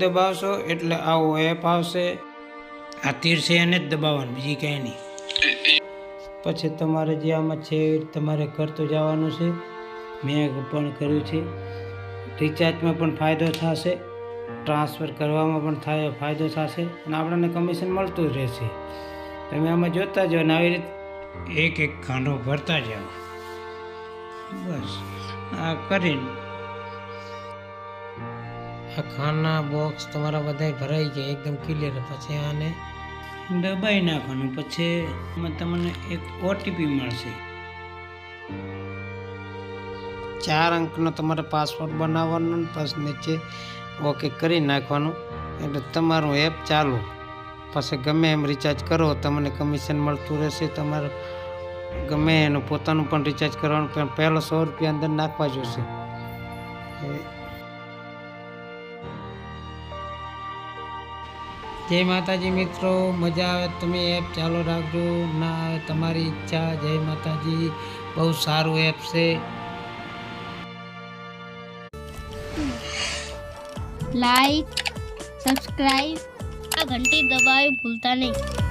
દબાવશો એટલે આવો એપ આવશે। આ તીર છે એને જ દબાવવાનું, બીજી કાંઈ નહીં। પછી તમારે જે આમાં છે તમારે કરતું જવાનું છે। મેં પણ કર્યું છે। રિચાર્જમાં પણ ફાયદો થશે, ટ્રાન્સફર કરવામાં પણ ફાયદો થશે અને આપણને કમિશન મળતું જ રહેશે। તમે આમાં જોતા જાઓ અને આવી રીતે એક એક ખાંડો ભરતા જાઓ। બસ આ કરીને આ ખાના બોક્સ તમારા બધા ભરાઈ જાય એકદમ ક્લિયર। પછી આને દબાઈ નાખવાનું, પછી એમાં તમને એક ઓટીપી મળશે। 4 અંકનો તમારે પાસવર્ડ બનાવવાનો, પછી નીચે ઓકે કરી નાખવાનું એટલે તમારું એપ ચાલુ। પછી ગમે એમ રિચાર્જ કરો તમને કમિશન મળતું રહેશે। તમારે ગમે એનું પોતાનું પણ રિચાર્જ કરવાનું, પણ પહેલો 100 રૂપિયા અંદર નાખવા જોશે। જય માતાજી મિત્રો, મજા આવે તમે એપ ચાલુ રાખજો, ના આવે તમારી ઈચ્છા। જય માતાજી, બહુ સારું એપ છે। लाइक सब्सक्राइब घंटी दबाए भूलता नहीं।